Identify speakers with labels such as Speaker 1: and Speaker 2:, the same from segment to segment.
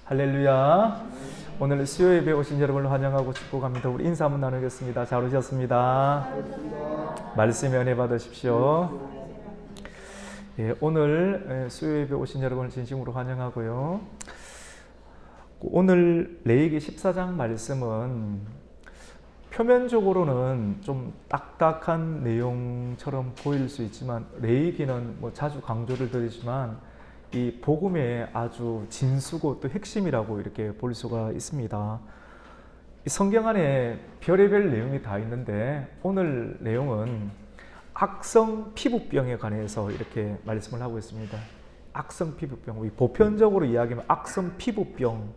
Speaker 1: 할렐루야. 오늘 수요 예배 오신 여러분을 환영하고 축복합니다. 우리 인사 한번 나누겠습니다. 잘 오셨습니다. 말씀 은혜 받으십시오. 예, 오늘 수요 예배 오신 여러분을 진심으로 환영하고요. 오늘 레위기 14장 말씀은 표면적으로는 좀 딱딱한 내용처럼 보일 수 있지만, 레위기는 자주 강조를 드리지만 이 복음의 아주 진수고 또 핵심이라고 이렇게 볼 수가 있습니다. 이 성경 안에 별의별 내용이 다 있는데, 오늘 내용은 악성 피부병에 관해서 이렇게 말씀을 하고 있습니다. 악성 피부병, 우리 보편적으로 이야기하면 악성 피부병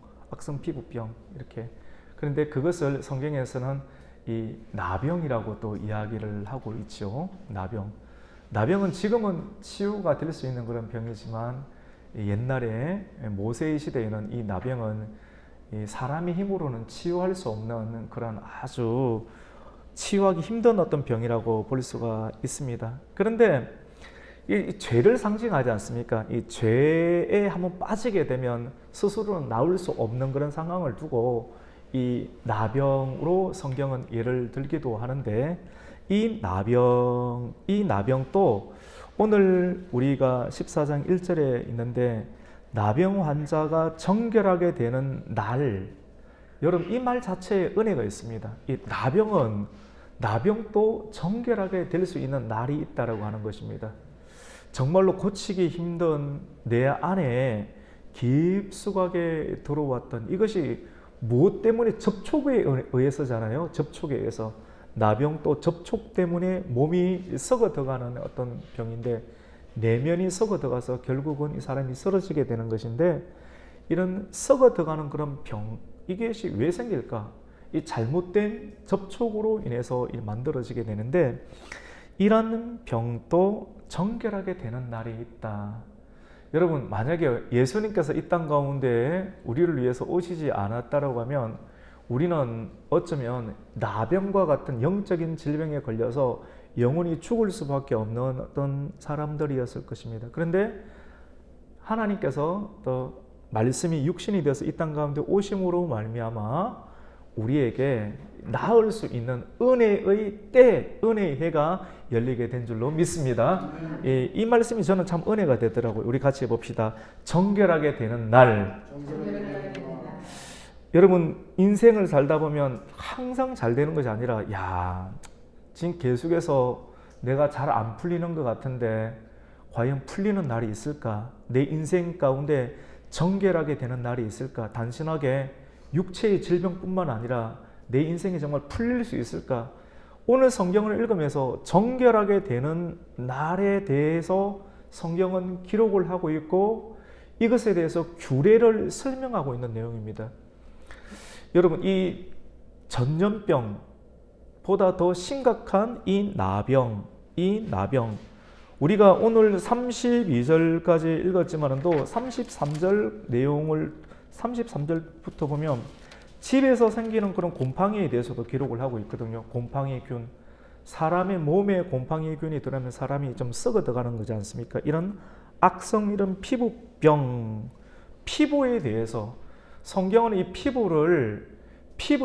Speaker 1: 이렇게. 그런데 그것을 성경에서는 이 나병이라고 또 이야기를 하고 있죠. 나병은 지금은 치유가 될 수 있는 그런 병이지만, 옛날에 모세의 시대에는 이 나병은 사람의 힘으로는 치유할 수 없는 그런 아주 치유하기 힘든 어떤 병이라고 볼 수가 있습니다. 그런데 이 죄를 상징하지 않습니까? 이 죄에 한번 빠지게 되면 스스로는 나올 수 없는 그런 상황을 두고 이 나병으로 성경은 예를 들기도 하는데, 이 나병도 오늘 우리가 14장 1절에 있는데, 나병 환자가 정결하게 되는 날, 여러분 이 말 자체에 은혜가 있습니다. 이 나병도 정결하게 될 수 있는 날이 있다라고 하는 것입니다. 정말로 고치기 힘든 내 안에 깊숙하게 들어왔던 이것이 무엇 때문에? 접촉에 의해서잖아요. 접촉에 의해서. 나병도 접촉 때문에 몸이 썩어 들어가는 어떤 병인데, 내면이 썩어 들어가서 결국은 이 사람이 쓰러지게 되는 것인데, 이런 썩어 들어가는 그런 병, 이것이 왜 생길까? 이 잘못된 접촉으로 인해서 만들어지게 되는데, 이런 병도 정결하게 되는 날이 있다. 여러분, 만약에 예수님께서 이 땅 가운데 우리를 위해서 오시지 않았다라고 하면, 우리는 어쩌면 나병과 같은 영적인 질병에 걸려서 영원히 죽을 수밖에 없는 어떤 사람들이었을 것입니다. 그런데 하나님께서 또 말씀이 육신이 되어서 이 땅 가운데 오심으로 말미암아 우리에게 나을 수 있는 은혜의 때, 은혜의 해가 열리게 된 줄로 믿습니다. 이 말씀이 저는 참 은혜가 되더라고요. 우리 같이 해봅시다. 정결하게 되는 날. 여러분, 인생을 살다 보면 항상 잘 되는 것이 아니라, 지금 계속해서 내가 잘 안 풀리는 것 같은데 과연 풀리는 날이 있을까? 내 인생 가운데 정결하게 되는 날이 있을까? 단순하게 육체의 질병뿐만 아니라 내 인생이 정말 풀릴 수 있을까? 오늘 성경을 읽으면서 정결하게 되는 날에 대해서 성경은 기록을 하고 있고, 이것에 대해서 규례를 설명하고 있는 내용입니다. 여러분, 이 전염병보다 더 심각한 이 나병, 우리가 오늘 32절까지 읽었지만도 33절 내용을 33절부터 보면 집에서 생기는 그런 곰팡이에 대해서도 기록을 하고 있거든요. 곰팡이균, 사람의 몸에 곰팡이균이 들어가면 사람이 좀 썩어 들어가는 거지 않습니까? 이런 악성, 이런 피부병, 피부에 대해서 성경은 이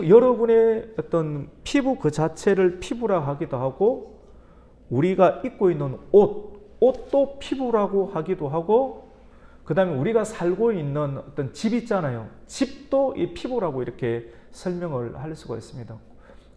Speaker 1: 여러분의 어떤 피부 그 자체를 피부라 하기도 하고, 우리가 입고 있는 옷도 피부라고 하기도 하고, 그 다음에 우리가 살고 있는 어떤 집 있잖아요. 집도 이 피부라고 이렇게 설명을 할 수가 있습니다.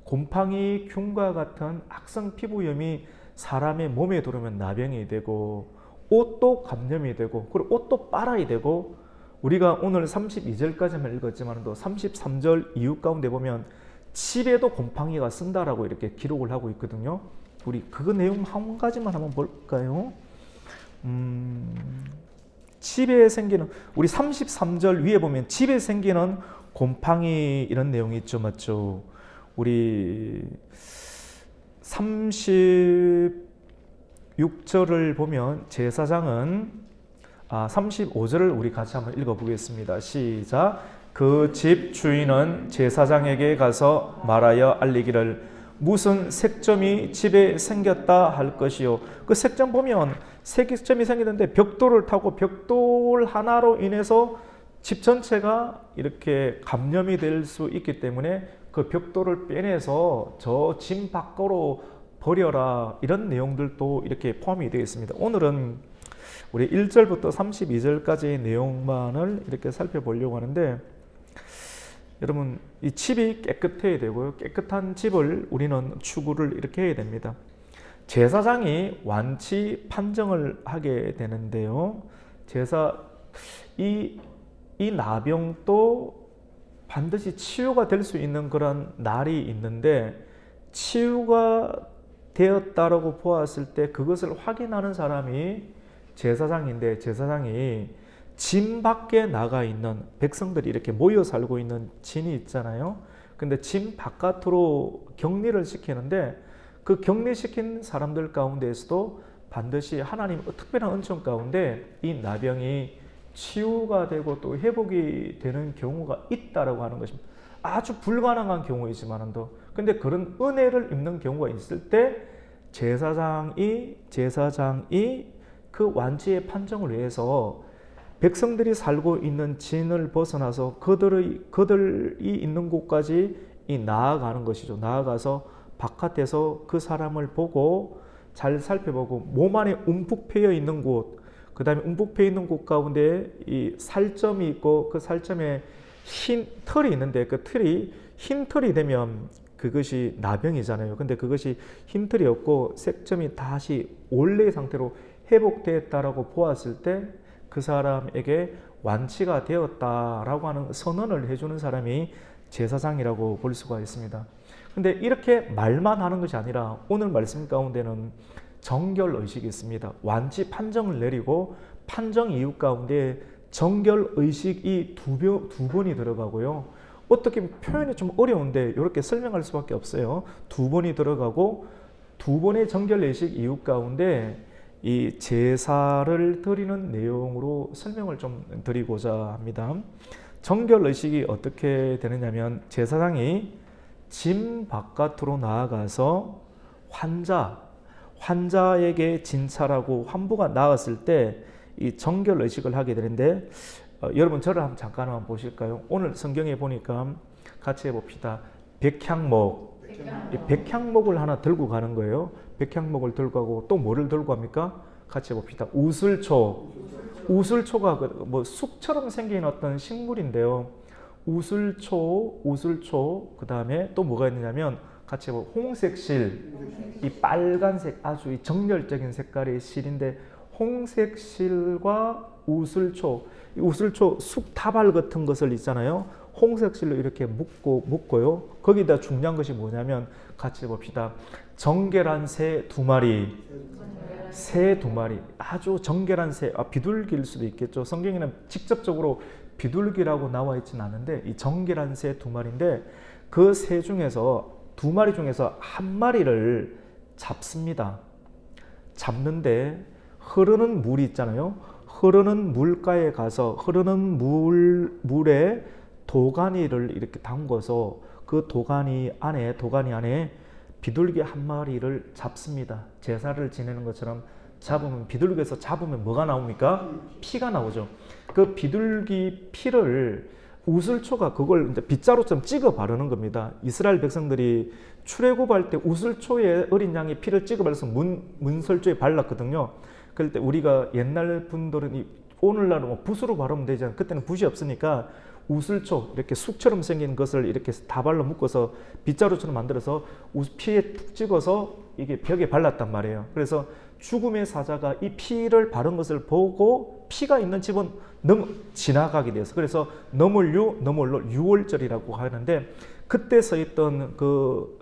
Speaker 1: 곰팡이균과 같은 악성 피부염이 사람의 몸에 들어오면 나병이 되고, 옷도 감염이 되고, 그리고 옷도 빨아야 되고, 우리가 오늘 32절까지만 읽었지만 또 33절 이후 가운데 보면 집에도 곰팡이가 쓴다라고 이렇게 기록을 하고 있거든요. 우리 그거 내용 한 가지만 한번 볼까요? 집에 생기는, 우리 33절 위에 보면 집에 생기는 곰팡이 이런 내용이 있죠, 맞죠? 우리 36절을 보면 제사장은 35절을 우리 같이 한번 읽어보겠습니다. 시작. 그 집 주인은 제사장에게 가서 말하여 알리기를 무슨 색점이 집에 생겼다 할 것이요. 그 색점 보면 색점이 생기는데 벽돌을 타고 벽돌 하나로 인해서 집 전체가 이렇게 감염이 될 수 있기 때문에 그 벽돌을 빼내서 저 집 밖으로 버려라, 이런 내용들도 이렇게 포함이 되어 있습니다. 오늘은 우리 1절부터 32절까지의 내용만을 이렇게 살펴보려고 하는데, 여러분, 이 집이 깨끗해야 되고요. 깨끗한 집을 우리는 추구를 이렇게 해야 됩니다. 제사장이 완치 판정을 하게 되는데요. 이 나병도 반드시 치유가 될 수 있는 그런 날이 있는데, 치유가 되었다라고 보았을 때 그것을 확인하는 사람이 제사장인데, 제사장이 진 밖에 나가 있는 백성들이 이렇게 모여 살고 있는 진이 있잖아요. 근데 진 바깥으로 격리를 시키는데, 그 격리시킨 사람들 가운데에서도 반드시 하나님 특별한 은총 가운데 이 나병이 치유가 되고 또 회복이 되는 경우가 있다라고 하는 것입니다. 아주 불가능한 경우이지만도, 근데 그런 은혜를 입는 경우가 있을 때 제사장이 그 완치의 판정을 위해서 백성들이 살고 있는 진을 벗어나서 그들이 있는 곳까지 나아가는 것이죠. 나아가서 바깥에서 그 사람을 보고 잘 살펴보고, 몸 안에 움푹 패여 있는 곳, 그 다음에 움푹 패여 있는 곳 가운데 이 살점이 있고, 그 살점에 흰 털이 있는데, 그 털이 흰 털이 되면 그것이 나병이잖아요. 근데 그것이 흰 털이 없고 색점이 다시 원래의 상태로 회복되었다라고 보았을 때 그 사람에게 완치가 되었다라고 하는 선언을 해주는 사람이 제사장이라고 볼 수가 있습니다. 근데 이렇게 말만 하는 것이 아니라 오늘 말씀 가운데는 정결의식이 있습니다. 완치 판정을 내리고 판정 이유 가운데 정결의식이 두 번이 들어가고요. 어떻게 표현이 좀 어려운데 이렇게 설명할 수밖에 없어요. 두 번이 들어가고, 두 번의 정결의식 이유 가운데 이 제사를 드리는 내용으로 설명을 좀 드리고자 합니다. 정결의식이 어떻게 되느냐면, 제사장이 진 바깥으로 나아가서 환자에게 진찰하고 환부가 나았을 때 이 정결의식을 하게 되는데, 여러분 저를 잠깐 보실까요? 오늘 성경에 보니까 같이 해봅시다. 백향목, 백향목을 하나 들고 가는 거예요. 백향목을 들고 가고 또 뭐를 들고 갑니까? 같이 해봅시다. 우슬초가 뭐 쑥처럼 생긴 어떤 식물인데요. 우슬초, 그 다음에 또 뭐가 있느냐면 같이 해보 홍색실, 이 빨간색 아주 정열적인 색깔의 실인데, 홍색실과 우슬초 쑥다발 같은 것을 있잖아요. 홍색실로 이렇게 묶고요. 거기다 중요한 것이 뭐냐면 같이 봅시다. 정결한 새 두 마리, 아주 정결한 새, 비둘기일 수도 있겠죠. 성경에는 직접적으로 비둘기라고 나와 있지는 않은데 이 정결한 새 두 마리인데, 그 새 중에서 두 마리 중에서 한 마리를 잡습니다. 잡는데 흐르는 물이 있잖아요. 흐르는 물가에 가서 흐르는 물에 도가니를 이렇게 담궈서 그 도가니 안에 비둘기 한 마리를 잡습니다. 제사를 지내는 것처럼 잡으면, 비둘기에서 잡으면 뭐가 나옵니까? 피가 나오죠. 그 비둘기 피를 우슬초가 그걸 이제 빗자루처럼 찍어 바르는 겁니다. 이스라엘 백성들이 출애굽할 때 우슬초에 어린 양의 피를 찍어 발라서 문설주에 발랐거든요. 그럴 때 우리가 옛날 분들은 오늘날은 뭐 붓으로 바르면 되잖아요. 그때는 붓이 없으니까 우슬초, 이렇게 쑥처럼 생긴 것을 이렇게 다 발라 묶어서 빗자루처럼 만들어서 피에 툭 찍어서 이게 벽에 발랐단 말이에요. 그래서 죽음의 사자가 이 피를 바른 것을 보고 피가 있는 집은 지나가게 되어서, 그래서 너물로 유월절이라고 하는데, 그때 서 있던 그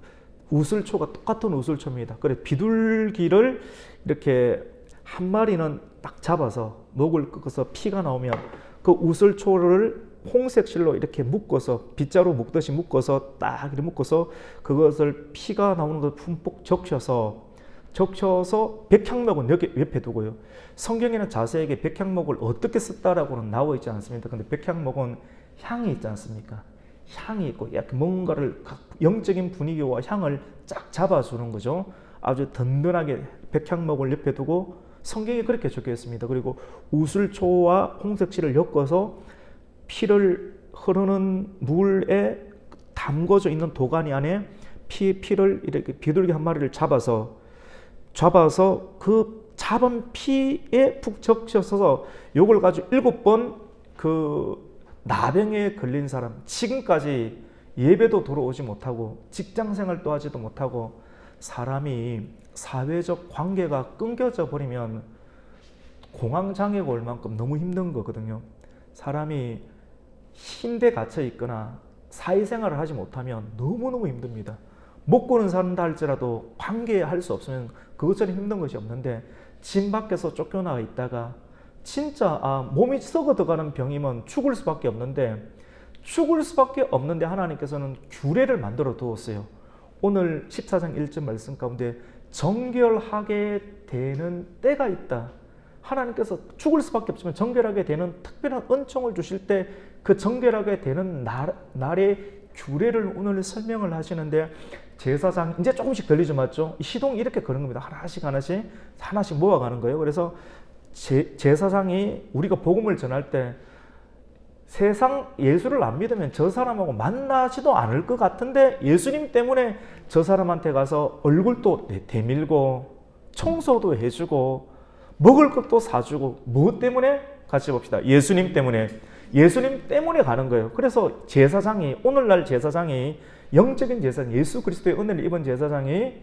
Speaker 1: 우슬초가 똑같은 우슬초입니다. 그래 비둘기를 이렇게 한 마리는 딱 잡아서 목을 꺾어서 피가 나오면 그 우슬초를 홍색실로 이렇게 묶어서, 빗자루 묶듯이 묶어서 딱 이렇게 묶어서 그것을 피가 나오는 것을 푹 적셔서 백향목은 여기 옆에 두고요. 성경에는 자세하게 백향목을 어떻게 썼다라고는 나와 있지 않습니다. 근데 백향목은 향이 있지 않습니까? 향이 있고 약간 뭔가를 영적인 분위기와 향을 쫙 잡아주는 거죠. 아주 든든하게 백향목을 옆에 두고 성경에 그렇게 적혀 있습니다. 그리고 우슬초와 홍색실을 엮어서 피를 흐르는 물에 담궈져 있는 도가니 안에 피를 이렇게 비둘기 한 마리를 잡아서 그 잡은 피에 푹 적셔서 요걸 가지고 7번 그 나병에 걸린 사람, 지금까지 예배도 들어오지 못하고 직장 생활도 하지도 못하고 사람이 사회적 관계가 끊겨져 버리면 공황장애가 올 만큼 너무 힘든 거거든요. 사람이 힘대 갇혀 있거나 사회생활을 하지 못하면 너무너무 힘듭니다. 먹고는 산다 할지라도 관계할 수 없으면 그것처럼 힘든 것이 없는데 집 밖에서 쫓겨나가 있다가 진짜 몸이 썩어들어가는 병이면 죽을 수밖에 없는데 하나님께서는 규례를 만들어 두었어요. 오늘 14장 1절 말씀 가운데 정결하게 되는 때가 있다. 하나님께서 죽을 수밖에 없지만 정결하게 되는 특별한 은총을 주실 때 그 정결하게 되는 날의 규례를 오늘 설명을 하시는데 제사장 이제 조금씩 들리죠, 맞죠? 시동이 이렇게 거는 겁니다. 하나씩 모아가는 거예요. 그래서 제사장이 우리가 복음을 전할 때 세상 예수를 안 믿으면 저 사람하고 만나지도 않을 것 같은데 예수님 때문에 저 사람한테 가서 얼굴도 대밀고 청소도 해주고 먹을 것도 사주고 뭐 때문에? 같이 봅시다. 예수님 때문에 가는 거예요. 그래서 오늘날 제사장이 영적인 제사장, 예수 그리스도의 은혜를 입은 제사장이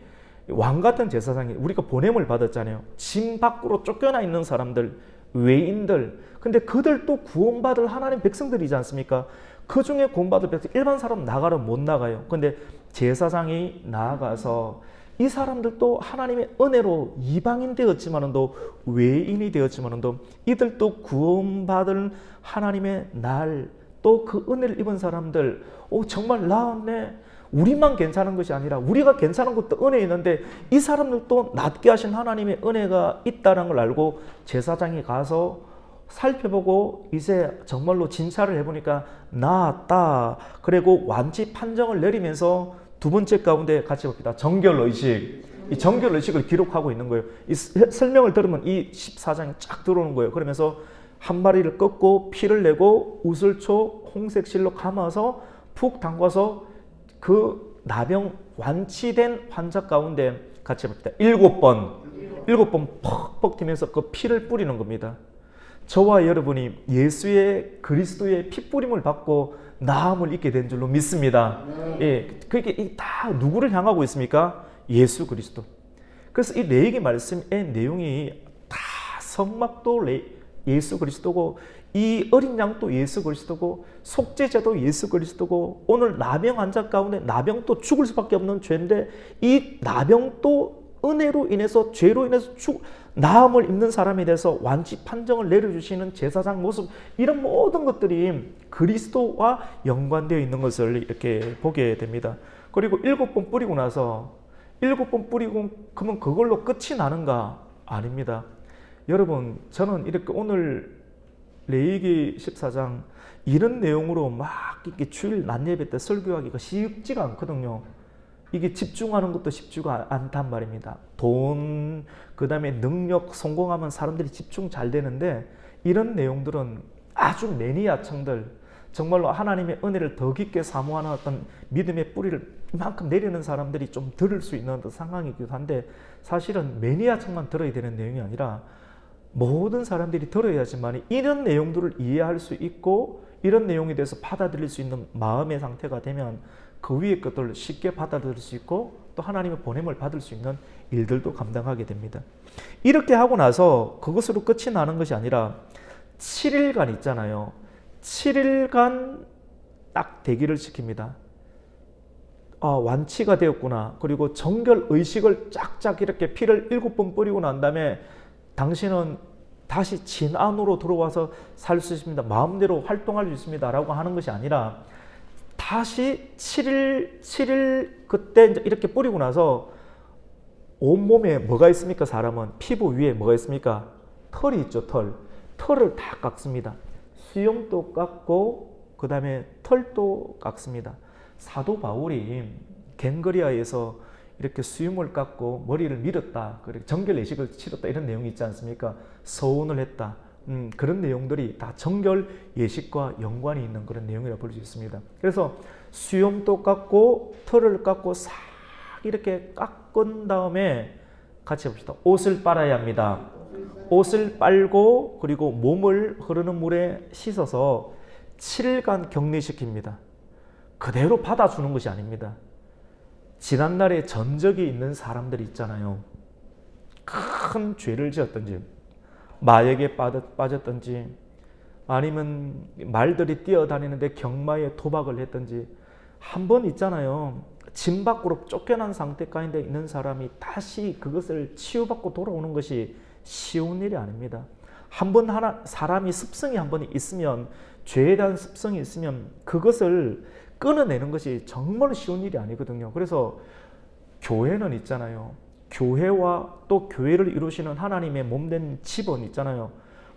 Speaker 1: 왕 같은 제사장이 우리가 보냄을 받았잖아요. 진 밖으로 쫓겨나 있는 사람들, 외인들. 근데 그들도 구원받을 하나님 백성들이지 않습니까? 그 중에 구원받을 백성, 일반 사람 나가려 못 나가요. 근데 제사장이 나아가서 이 사람들도 하나님의 은혜로 이방인 되었지만도 외인이 되었지만도 이들도 구원받을 하나님의 날, 또 그 은혜를 입은 사람들, 정말 나았네. 우리만 괜찮은 것이 아니라 우리가 괜찮은 것도 은혜 있는데 이 사람들도 낫게 하신 하나님의 은혜가 있다는 걸 알고 제사장이 가서 살펴보고 이제 정말로 진찰을 해보니까 나았다. 그리고 완치 판정을 내리면서 두 번째 가운데 같이 봅시다. 정결의식. 이 정결의식을 기록하고 있는 거예요. 이 설명을 들으면 이 14장이 쫙 들어오는 거예요. 그러면서 한 마리를 꺾고 피를 내고 우슬초 홍색실로 감아서 푹 담가서 그 나병 완치된 환자 가운데 같이 봅시다. 7번 퍽퍽 튀면서 그 피를 뿌리는 겁니다. 저와 여러분이 예수의 그리스도의 피 뿌림을 받고 나음을 입게 된 줄로 믿습니다. 예, 그게 다 누구를 향하고 있습니까? 예수 그리스도. 그래서 이 레위기 말씀의 내용이 다 성막도 예수 그리스도고 이 어린 양도 예수 그리스도고 속죄제도 예수 그리스도고 오늘 나병 환자 가운데 나병도 죽을 수밖에 없는 죄인데 이 나병도 은혜로 인해서 죄로 인해서 나음을 입는 사람에 대해서 완치 판정을 내려주시는 제사장 모습, 이런 모든 것들이 그리스도와 연관되어 있는 것을 이렇게 보게 됩니다. 그리고 7번 뿌리고 나서 7번 뿌리고 그러면 그걸로 끝이 나는가? 아닙니다. 여러분, 저는 이렇게 오늘 레위기 14장 이런 내용으로 막 이렇게 주일 낮 예배 때 설교하기가 쉽지가 않거든요. 이게 집중하는 것도 쉽지가 않단 말입니다. 돈, 그 다음에 능력, 성공하면 사람들이 집중 잘 되는데 이런 내용들은 아주 매니아층들, 정말로 하나님의 은혜를 더 깊게 사모하는 어떤 믿음의 뿌리를 이만큼 내리는 사람들이 좀 들을 수 있는 상황이기도 한데 사실은 매니아층만 들어야 되는 내용이 아니라 모든 사람들이 들어야지만 이런 내용들을 이해할 수 있고 이런 내용에 대해서 받아들일 수 있는 마음의 상태가 되면 그 위의 것들을 쉽게 받아들일 수 있고 또 하나님의 보냄을 받을 수 있는 일들도 감당하게 됩니다. 이렇게 하고 나서 그것으로 끝이 나는 것이 아니라 7일간 있잖아요. 7일간 딱 대기를 시킵니다. 완치가 되었구나. 그리고 정결 의식을 쫙쫙 이렇게 피를 7번 뿌리고 난 다음에 당신은 다시 진 안으로 들어와서 살 수 있습니다. 마음대로 활동할 수 있습니다. 라고 하는 것이 아니라 다시 7일 그때 이렇게 뿌리고 나서 온몸에 뭐가 있습니까? 사람은 피부 위에 뭐가 있습니까? 털이 있죠. 털을 다 깎습니다. 수염도 깎고 그 다음에 털도 깎습니다. 사도 바울이 갱그리아에서 이렇게 수염을 깎고 머리를 밀었다, 정결 예식을 치렀다 이런 내용이 있지 않습니까? 서원을 했다. 그런 내용들이 다 정결 예식과 연관이 있는 그런 내용이라고 볼 수 있습니다. 그래서 수염도 깎고 털을 깎고 싹 이렇게 깎은 다음에 같이 봅시다. 옷을 빨아야 합니다. 옷을 빨고 그리고 몸을 흐르는 물에 씻어서 7일간 격리시킵니다. 그대로 받아주는 것이 아닙니다. 지난날에 전적이 있는 사람들이 있잖아요. 큰 죄를 지었든지 마약에 빠졌든지 아니면 말들이 뛰어다니는데 경마에 도박을 했든지 한 번 있잖아요. 진 밖으로 쫓겨난 상태 가운데 있는 사람이 다시 그것을 치유받고 돌아오는 것이 쉬운 일이 아닙니다. 한 번 사람이 습성이 한 번 있으면 죄에 대한 습성이 있으면 그것을 끊어내는 것이 정말 쉬운 일이 아니거든요. 그래서 교회는 있잖아요. 교회와 또 교회를 이루시는 하나님의 몸된 집은 있잖아요.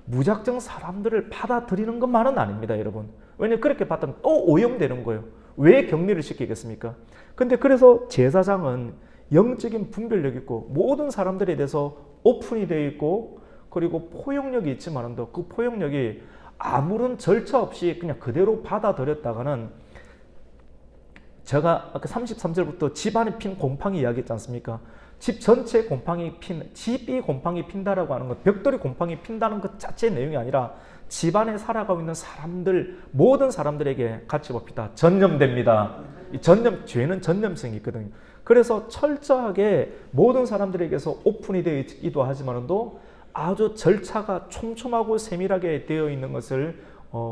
Speaker 1: 무작정 사람들을 받아들이는 것만은 아닙니다, 여러분. 왜냐하면 그렇게 받으면 또 오염되는 거예요. 왜 격리를 시키겠습니까? 근데 그래서 제사장은 영적인 분별력이 있고 모든 사람들에 대해서 오픈이 되어 있고 그리고 포용력이 있지만도 그 포용력이 아무런 절차 없이 그냥 그대로 받아들였다가는 제가 아까 33절부터 집안에 핀 곰팡이 이야기했지 않습니까? 집 전체에 집이 곰팡이 핀다라고 하는 것, 벽돌이 곰팡이 핀다는 것 자체의 내용이 아니라 집안에 살아가고 있는 사람들, 모든 사람들에게 같이 봅시다. 전염됩니다. 이 죄는 전염성이 있거든요. 그래서 철저하게 모든 사람들에게서 오픈이 되어 있기도 하지만도 아주 절차가 촘촘하고 세밀하게 되어 있는 것을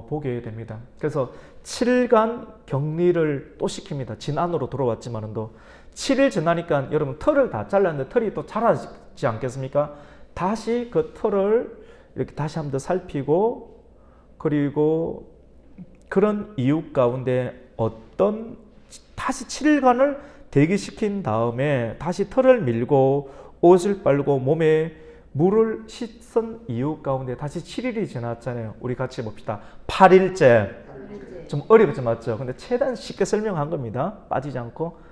Speaker 1: 보게 됩니다. 그래서 7일간 격리를 또 시킵니다. 진 안으로 돌아왔지만도 7일 지나니까 여러분 털을 다 잘랐는데 털이 또 자라지 않겠습니까? 다시 그 털을 이렇게 다시 한번 더 살피고 그리고 그런 이유 가운데 다시 7일간을 대기시킨 다음에 다시 털을 밀고 옷을 빨고 몸에 물을 씻은 이유 가운데 다시 7일이 지났잖아요. 우리 같이 봅시다. 8일째. 좀 어렵죠, 맞죠? 근데 최대한 쉽게 설명한 겁니다. 빠지지 않고.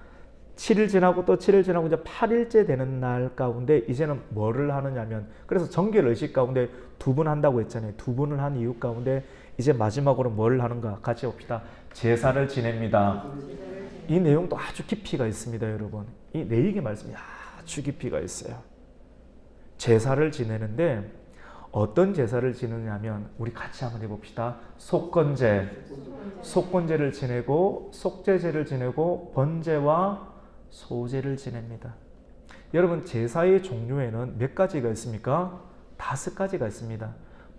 Speaker 1: 7일 지나고 또 7일 지나고 이제 8일째 되는 날 가운데 이제는 뭐를 하느냐면, 그래서 정결 의식 가운데 2번 한다고 했잖아요. 2번을 한 이유 가운데 이제 마지막으로 뭘 하는가 같이 봅시다. 제사를 지냅니다. 이 내용도 아주 깊이가 있습니다, 여러분. 이 레위기 말씀이 아주 깊이가 있어요. 제사를 지내는데 어떤 제사를 지내냐면 우리 같이 한번 해봅시다. 속건제를 지내고 속죄제를 지내고 번제와 소제를 지냅니다. 여러분 제사의 종류에는 몇 가지가 있습니까? 5가지가 있습니다.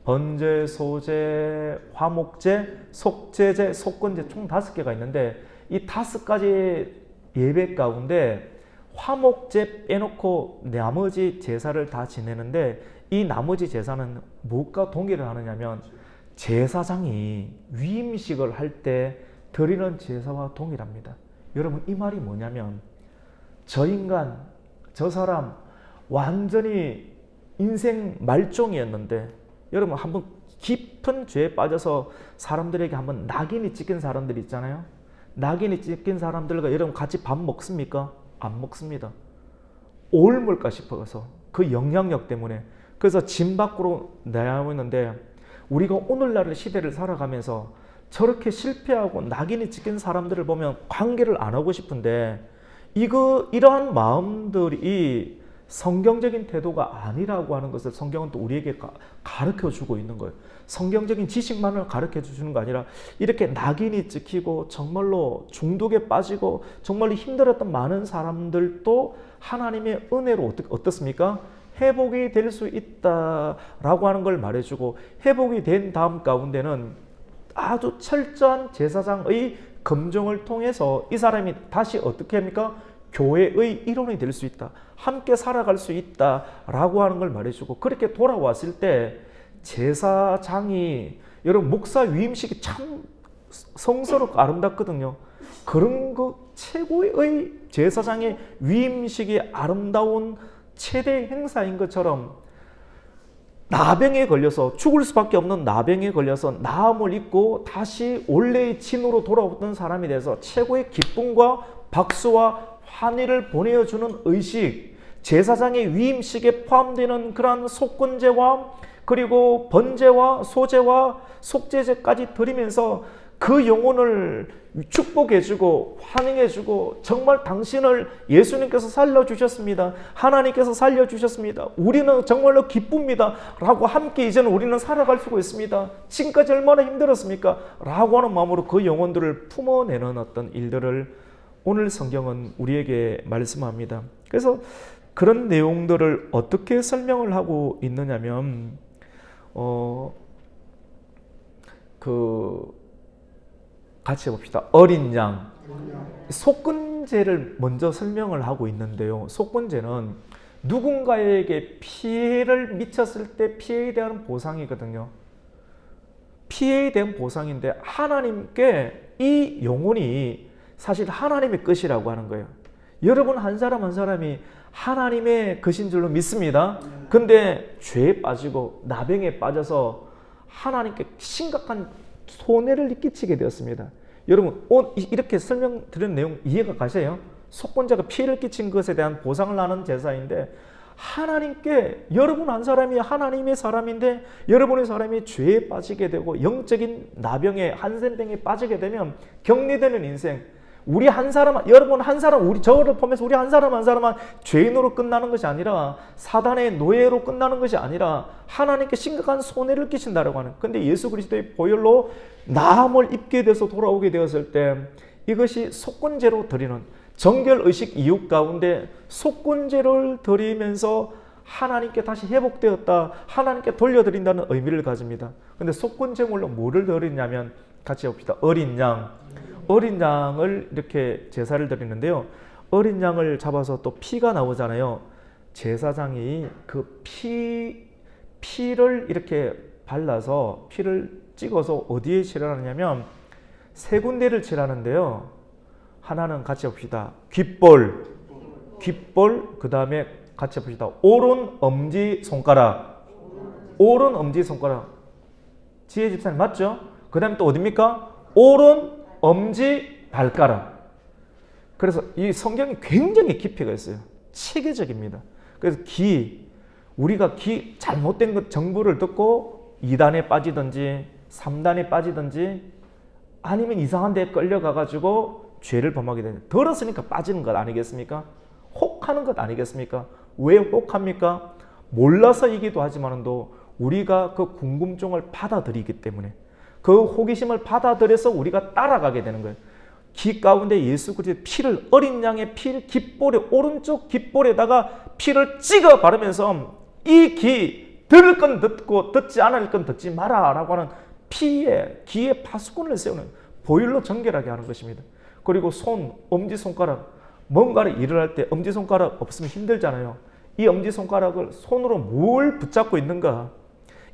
Speaker 1: 번제, 소제, 화목제, 속죄제, 속건제 총 5개가 있는데 이 5가지 예배 가운데 화목제 빼놓고 나머지 제사를 다 지내는데 이 나머지 제사는 무엇과 동일을 하느냐면 제사장이 위임식을 할 때 드리는 제사와 동일합니다. 여러분 이 말이 뭐냐면 저 인간, 저 사람 완전히 인생 말종이었는데 여러분 한번 깊은 죄에 빠져서 사람들에게 한번 낙인이 찍힌 사람들 있잖아요. 낙인이 찍힌 사람들과 여러분 같이 밥 먹습니까? 안 먹습니다. 옮을까 싶어서 그 영향력 때문에. 그래서 진 밖으로 나오는데 우리가 오늘날의 시대를 살아가면서 저렇게 실패하고 낙인이 찍힌 사람들을 보면 관계를 안 하고 싶은데 이러한 마음들이 성경적인 태도가 아니라고 하는 것을 성경은 또 우리에게 가르쳐 주고 있는 거예요. 성경적인 지식만을 가르쳐 주시는 거 아니라 이렇게 낙인이 찍히고 정말로 중독에 빠지고 정말로 힘들었던 많은 사람들도 하나님의 은혜로 어떻습니까? 회복이 될 수 있다라고 하는 걸 말해주고 회복이 된 다음 가운데는 아주 철저한 제사장의 검증을 통해서 이 사람이 다시 어떻게 합니까? 교회의 일원이 될 수 있다. 함께 살아갈 수 있다라고 하는 걸 말해주고 그렇게 돌아왔을 때 제사장이 여러분 목사 위임식이 참 성스럽고 아름답거든요. 그런 거 최고의 제사장의 위임식이 아름다운 최대 행사인 것처럼 나병에 걸려서 죽을 수밖에 없는 나병에 걸려서 나음을 입고 다시 원래의 진으로 돌아왔던 사람이 돼서 최고의 기쁨과 박수와 환희를 보내주는 의식, 제사장의 위임식에 포함되는 그러한 속건제와 그리고 번제와 소제와 속죄제까지 드리면서 그 영혼을 축복해주고 환영해주고 정말 당신을 예수님께서 살려주셨습니다. 하나님께서 살려주셨습니다. 우리는 정말로 기쁩니다. 라고 함께 이제는 우리는 살아갈 수가 있습니다. 지금까지 얼마나 힘들었습니까? 라고 하는 마음으로 그 영혼들을 품어내는 어떤 일들을 오늘 성경은 우리에게 말씀합니다. 그래서 그런 내용들을 어떻게 설명을 하고 있느냐면 같이 봅시다. 어린 양. 속건제를 먼저 설명을 하고 있는데요. 속건제는 누군가에게 피해를 미쳤을 때 피해에 대한 보상이거든요. 피해에 대한 보상인데 하나님께 이 영혼이 사실 하나님의 것이라고 하는 거예요. 여러분 한 사람 한 사람이 하나님의 것인 줄로 믿습니다. 근데 죄에 빠지고 나병에 빠져서 하나님께 심각한 손해를 끼치게 되었습니다. 여러분 이렇게 설명드린 내용 이해가 가세요? 속건자가 피해를 끼친 것에 대한 보상을 하는 제사인데 하나님께 여러분 한 사람이 하나님의 사람인데 여러분의 사람이 죄에 빠지게 되고 영적인 나병에 한센병에 빠지게 되면 격리되는 인생, 우리 한 사람, 여러분 한 사람, 우리 저를 포함해서 우리 한 사람 한 사람은 죄인으로 끝나는 것이 아니라 사단의 노예로 끝나는 것이 아니라 하나님께 심각한 손해를 끼친다라고 하는. 근데 예수 그리스도의 보혈로 나음을 입게 돼서 돌아오게 되었을 때 이것이 속건제로 드리는 정결의식 이유 가운데 속건제를 드리면서 하나님께 다시 회복되었다, 하나님께 돌려드린다는 의미를 가집니다. 근데 속건제물로 뭐를 드리냐면 같이 봅시다. 어린 양. 어린 양을 이렇게 제사를 드리는데요. 어린 양을 잡아서 또 피가 나오잖아요. 제사장이 그 피를 이렇게 발라서 피를 찍어서 어디에 칠하느냐면 세 군데를 칠하는데요. 하나는 같이 봅시다. 귓볼, 그 다음에 같이 봅시다. 오른 엄지 손가락, 오른 엄지 손가락. 지혜 집사님 맞죠? 그 다음에 또 어딥니까? 오른 엄지 발가락. 그래서 이 성경이 굉장히 깊이가 있어요. 체계적입니다. 그래서 우리가 잘못된 것 정보를 듣고 2단에 빠지든지 3단에 빠지든지 아니면 이상한 데에 끌려가가지고 죄를 범하게 되는, 들었으니까 빠지는 것 아니겠습니까? 혹하는 것 아니겠습니까? 왜 혹합니까? 몰라서이기도 하지만도 우리가 그 궁금증을 받아들이기 때문에 그 호기심을 받아들여서 우리가 따라가게 되는 거예요. 귀 가운데 예수 그리스도의 피를, 어린 양의 피를 귓볼에, 오른쪽 귓볼에다가 피를 찍어 바르면서 이 귀 들을 건 듣고 듣지 않을 건 듣지 마라 라고 하는 귀에 파수꾼을 세우는, 보혈로 정결하게 하는 것입니다. 그리고 엄지손가락, 뭔가를 일을 할 때 엄지손가락 없으면 힘들잖아요. 이 엄지손가락을 손으로 뭘 붙잡고 있는가?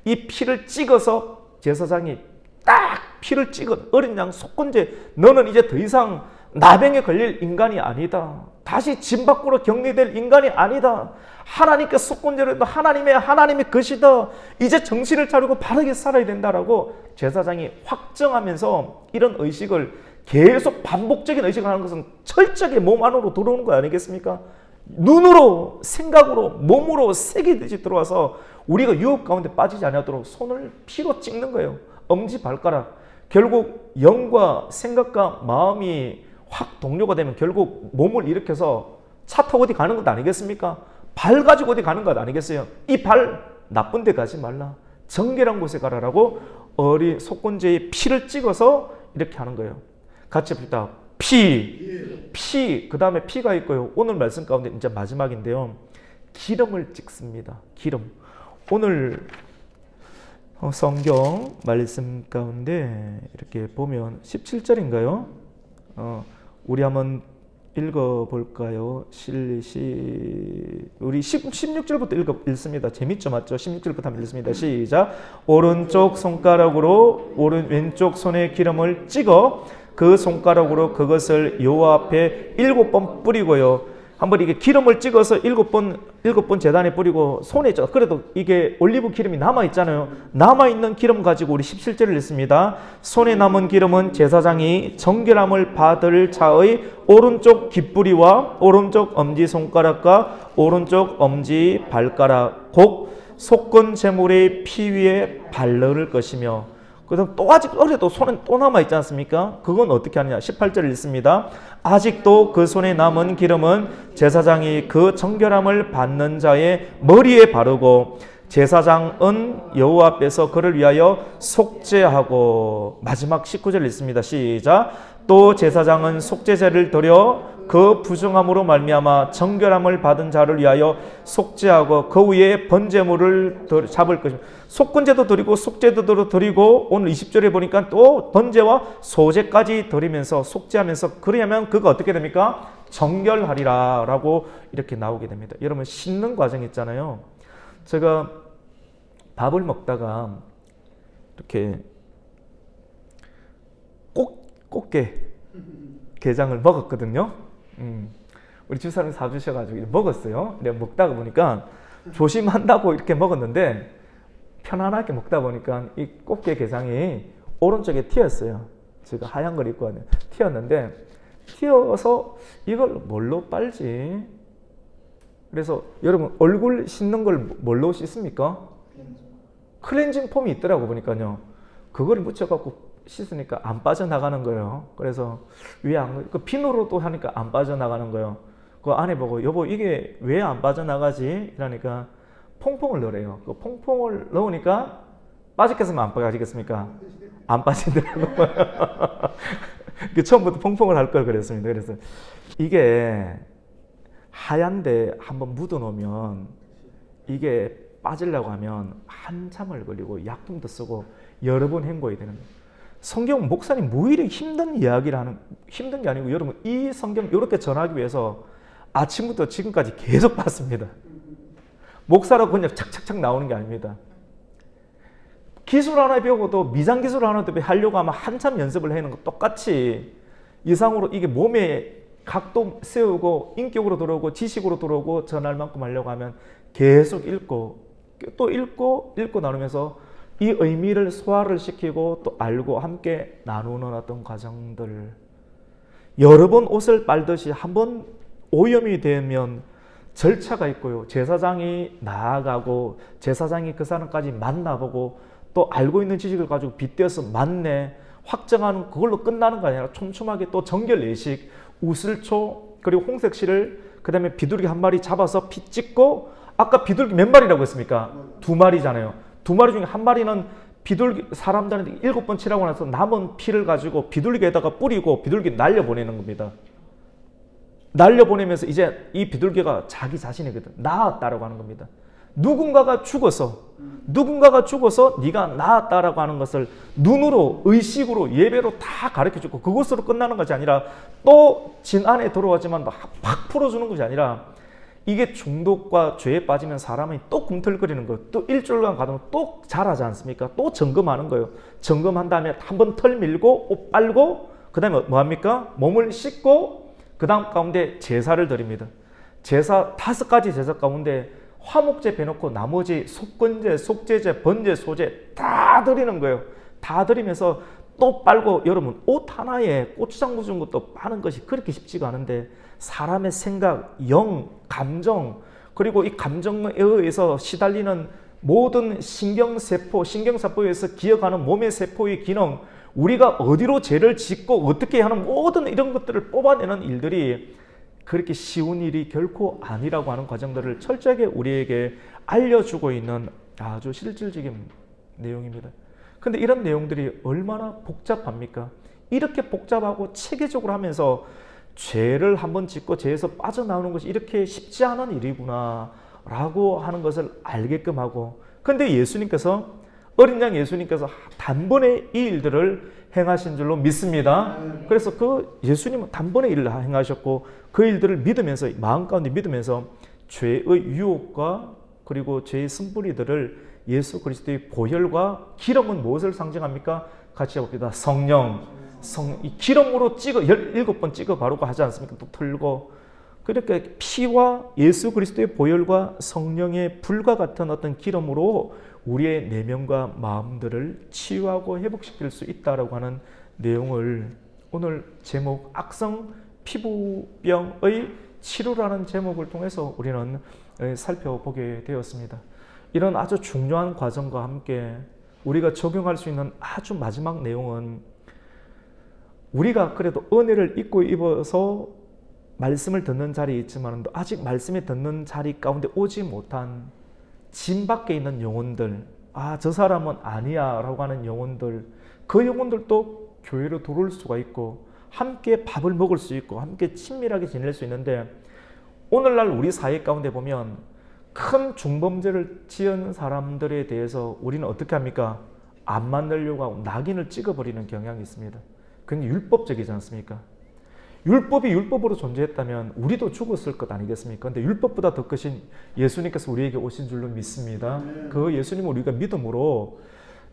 Speaker 1: 이 피를 찍어서 제사장이 딱 피를 찍은 어린 양 속건제, 너는 이제 더 이상 나병에 걸릴 인간이 아니다. 다시 진 밖으로 격리될 인간이 아니다. 하나님께 속건제를 해도 하나님의 것이다. 이제 정신을 차리고 바르게 살아야 된다라고 제사장이 확정하면서 이런 의식을 계속 반복적인 의식을 하는 것은 철저하게 몸 안으로 들어오는 거 아니겠습니까? 눈으로, 생각으로, 몸으로 새기듯이 들어와서 우리가 유혹 가운데 빠지지 않도록 손을 피로 찍는 거예요. 엄지 발가락. 결국 영과 생각과 마음이 확 동료가 되면 결국 몸을 일으켜서 차 타고 어디 가는 것 아니겠습니까? 발 가지고 어디 가는 것 아니겠어요? 이 발 나쁜 데 가지 말라. 정결한 곳에 가라라고 어린 속건제에 피를 찍어서 이렇게 하는 거예요. 같이 봅시다. 피, 그 다음에 피가 있고요. 오늘 말씀 가운데 이제 마지막인데요. 기름을 찍습니다. 기름. 오늘 성경 말씀 가운데 이렇게 보면 17절인가요? 우리 한번 읽어볼까요? 우리 16절부터 읽습니다. 재밌죠? 맞죠? 16절부터 한번 읽습니다. 시작. 오른쪽 손가락으로 왼쪽 손에 기름을 찍어 그 손가락으로 그것을 여호와 앞에 7번 뿌리고요. 한번 이게 기름을 찍어서 7번 제단에 뿌리고 손에 있죠. 그래도 이게 올리브 기름이 남아있잖아요. 남아있는 기름 가지고 우리 17절을 읽습니다. 손에 남은 기름은 제사장이 정결함을 받을 자의 오른쪽 귓뿌리와 오른쪽 엄지손가락과 오른쪽 엄지 발가락, 곧 속건 제물의 피 위에 발르를 것이며, 그다음 또 아직 어려도 손에 또 남아 있지 않습니까? 그건 어떻게 하느냐? 18절 읽습니다. 아직도 그 손에 남은 기름은 제사장이 그 정결함을 받는 자의 머리에 바르고 제사장은 여호와 앞에서 그를 위하여 속죄하고, 마지막 19절 읽습니다. 시작. 또 제사장은 속죄제를 드려 그 부정함으로 말미암아 정결함을 받은 자를 위하여 속죄하고 그 위에 번제물을 잡을 것입니다. 속건제도 드리고 속죄도 드리고, 오늘 20절에 보니까 또 번제와 소제까지 드리면서 속죄하면서, 그러면 그거 어떻게 됩니까? 정결하리라 라고 이렇게 나오게 됩니다. 여러분, 씻는 과정 있잖아요. 제가 밥을 먹다가 이렇게 꽃게 게장을 먹었거든요. 우리 집사람이 사주셔가지고 먹었어요. 내가 먹다가 보니까 조심한다고 이렇게 먹었는데 편안하게 먹다 보니까 이 꽃게 게장이 오른쪽에 튀었어요. 제가 하얀 걸 입고 왔는데 튀었는데, 튀어서 이걸 뭘로 빨지? 그래서 여러분, 얼굴 씻는 걸 뭘로 씻습니까? 클렌징 폼이 있더라고 보니까요. 그걸 묻혀갖고 씻으니까 안 빠져나가는 거예요. 그래서 그 비누로도 하니까 안 빠져나가는 거예요. 그 안에 보고, 여보 이게 왜 안 빠져나가지? 이러니까 퐁퐁을 넣으래요. 그 퐁퐁을 넣으니까 빠지겠으면 안 빠지겠습니까? 안 빠지더라고요. 처음부터 퐁퐁을 할 걸 그랬습니다. 그래서 이게 하얀데 한번 묻어 놓으면 이게 빠지려고 하면 한참을 걸리고 약품도 쓰고 여러 번 헹궈야 되는 거예요. 성경 목사님 뭐 이렇게 힘든 이야기를 하는, 힘든 게 아니고 여러분, 이 성경 이렇게 전하기 위해서 아침부터 지금까지 계속 봤습니다. 목사라고 그냥 착착착 나오는 게 아닙니다. 기술 하나 배우고도 미장 기술 하나도 하려고 하면 한참 연습을 해는 거 똑같이 이상으로 이게 몸에 각도 세우고 인격으로 들어오고 지식으로 들어오고 전할 만큼 하려고 하면 계속 읽고 또 읽고 나누면서 이 의미를 소화를 시키고 또 알고 함께 나누는 어떤 과정들, 여러 번 옷을 빨듯이 한 번 오염이 되면 절차가 있고요. 제사장이 나아가고 제사장이 그 사람까지 만나보고 또 알고 있는 지식을 가지고 빗대어서 맞네 확정하는, 그걸로 끝나는 거 아니라 촘촘하게 또 정결 예식, 우슬초, 그리고 홍색실을, 그 다음에 비둘기 한 마리 잡아서 피 찍고, 아까 비둘기 몇 마리라고 했습니까? 2마리잖아요. 2마리 중에 한 마리는 비둘기 사람들한테 7번 치라고 나서 남은 피를 가지고 비둘기에다가 뿌리고 비둘기 날려보내는 겁니다. 날려보내면서 이제 이 비둘기가 자기 자신이거든. 나았다라고 하는 겁니다. 누군가가 죽어서 네가 나았다라고 하는 것을 눈으로, 의식으로, 예배로 다 가르쳐주고 그것으로 끝나는 것이 아니라 또 진 안에 들어왔지만 팍 풀어주는 것이 아니라, 이게 중독과 죄에 빠지면 사람이 또 꿈틀거리는 거예요. 또 일주일간 가면 또 자라지 않습니까? 또 점검하는 거예요. 점검한 다음에 한번 털 밀고 옷 빨고 그 다음에 뭐합니까? 몸을 씻고 그 다음 가운데 제사를 드립니다. 제사 5가지 제사 가운데 화목제 빼놓고 나머지 속건제, 속죄제, 번제, 소제 다 드리는 거예요. 다 드리면서 또 빨고, 여러분 옷 하나에 고추장 묻은 것도 빠는 것이 그렇게 쉽지가 않은데 사람의 생각, 영, 감정, 그리고 이 감정에 의해서 시달리는 모든 신경세포, 신경세포에서 기억하는 몸의 세포의 기능, 우리가 어디로 죄를 짓고 어떻게 하는 모든 이런 것들을 뽑아내는 일들이 그렇게 쉬운 일이 결코 아니라고 하는 과정들을 철저하게 우리에게 알려주고 있는 아주 실질적인 내용입니다. 근데 이런 내용들이 얼마나 복잡합니까? 이렇게 복잡하고 체계적으로 하면서 죄를 한번 짓고 죄에서 빠져나오는 것이 이렇게 쉽지 않은 일이구나 라고 하는 것을 알게끔 하고, 근데 예수님께서, 어린 양 예수님께서 단번에 이 일들을 행하신 줄로 믿습니다. 그래서 그 예수님은 단번에 일을 행하셨고 그 일들을 믿으면서, 마음 가운데 믿으면서 죄의 유혹과 그리고 죄의 쓴뿌리들을 예수 그리스도의 보혈과 기름은 무엇을 상징합니까? 같이 해봅니다. 성령. 이 기름으로 17번 찍어 바르고 하지 않습니까? 또 틀고. 그렇게 피와 예수 그리스도의 보혈과 성령의 불과 같은 어떤 기름으로 우리의 내면과 마음들을 치유하고 회복시킬 수 있다라고 하는 내용을 오늘 제목 악성 피부병의 치료라는 제목을 통해서 우리는 살펴보게 되었습니다. 이런 아주 중요한 과정과 함께 우리가 적용할 수 있는 아주 마지막 내용은, 우리가 그래도 은혜를 입고 입어서 말씀을 듣는 자리에 있지만 아직 말씀을 듣는 자리 가운데 오지 못한 짐 밖에 있는 영혼들, 저 사람은 아니야 라고 하는 영혼들, 그 영혼들도 교회로 들어올 수가 있고 함께 밥을 먹을 수 있고 함께 친밀하게 지낼 수 있는데, 오늘날 우리 사회 가운데 보면 큰 중범죄를 지은 사람들에 대해서 우리는 어떻게 합니까? 안 만나려고 하고 낙인을 찍어버리는 경향이 있습니다. 그건 율법적이지 않습니까? 율법이 율법으로 존재했다면 우리도 죽었을 것 아니겠습니까? 근데 율법보다 더 크신 예수님께서 우리에게 오신 줄로 믿습니다. 그 예수님을 우리가 믿음으로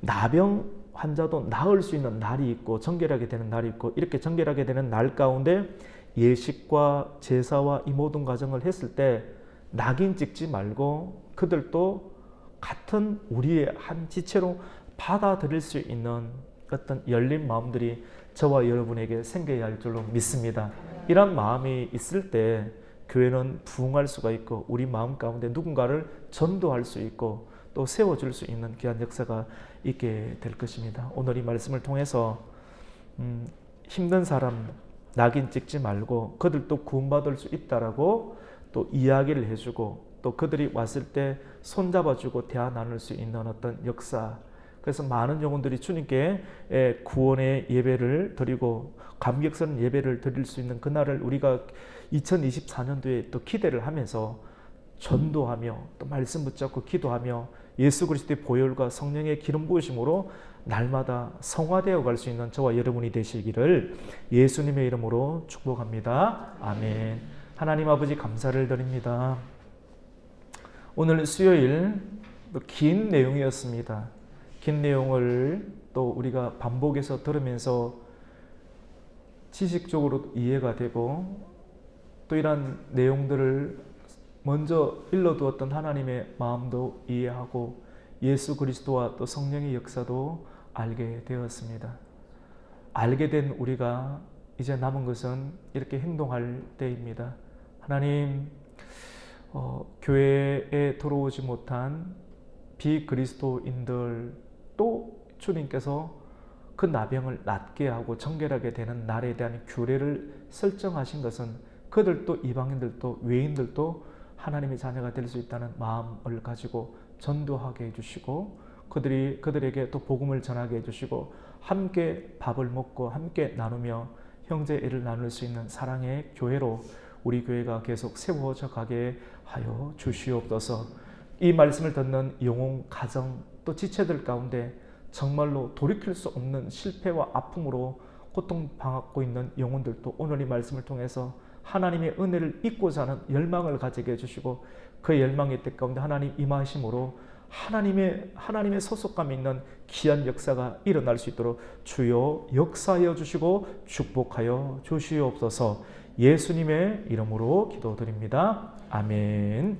Speaker 1: 나병 환자도 나을 수 있는 날이 있고 정결하게 되는 날이 있고, 이렇게 정결하게 되는 날 가운데 예식과 제사와 이 모든 과정을 했을 때 낙인 찍지 말고 그들도 같은 우리의 한 지체로 받아들일 수 있는 어떤 열린 마음들이 저와 여러분에게 생겨야 할 줄로 믿습니다. 이런 마음이 있을 때 교회는 부흥할 수가 있고 우리 마음 가운데 누군가를 전도할 수 있고 또 세워줄 수 있는 귀한 역사가 있게 될 것입니다. 오늘 이 말씀을 통해서 힘든 사람 낙인 찍지 말고 그들도 구원받을 수 있다라고 또 이야기를 해주고, 또 그들이 왔을 때 손잡아주고 대화 나눌 수 있는 어떤 역사. 그래서 많은 영혼들이 주님께 구원의 예배를 드리고 감격스러운 예배를 드릴 수 있는 그날을 우리가 2024년도에 또 기대를 하면서 전도하며 또 말씀 붙잡고 기도하며 예수 그리스도의 보혈과 성령의 기름 부으심으로 날마다 성화되어 갈 수 있는 저와 여러분이 되시기를 예수님의 이름으로 축복합니다. 아멘. 하나님 아버지 감사를 드립니다. 오늘 수요일 긴 내용이었습니다. 긴 내용을 또 우리가 반복해서 들으면서 지식적으로 이해가 되고, 또 이런 내용들을 먼저 일러두었던 하나님의 마음도 이해하고 예수 그리스도와 또 성령의 역사도 알게 되었습니다. 알게 된 우리가 이제 남은 것은 이렇게 행동할 때입니다. 하나님, 교회에 들어오지 못한 비그리스도인들 또 주님께서 그 나병을 낫게 하고 정결하게 되는 날에 대한 규례를 설정하신 것은 그들도 이방인들도 외인들도 하나님의 자녀가 될 수 있다는 마음을 가지고 전도하게 해주시고, 그들에게 또 복음을 전하게 해주시고 함께 밥을 먹고 함께 나누며 형제애를 나눌 수 있는 사랑의 교회로 우리 교회가 계속 세워져 가게 하여 주시옵소서. 이 말씀을 듣는 영혼, 가정 또 지체들 가운데 정말로 돌이킬 수 없는 실패와 아픔으로 고통받고 있는 영혼들도 오늘 이 말씀을 통해서 하나님의 은혜를 잊고자 하는 열망을 가지게 해주시고, 그 열망의 뜻 가운데 하나님 임하심으로 하나님의 소속감 있는 귀한 역사가 일어날 수 있도록 주여 역사하여 주시고 축복하여 주시옵소서. 예수님의 이름으로 기도드립니다. 아멘.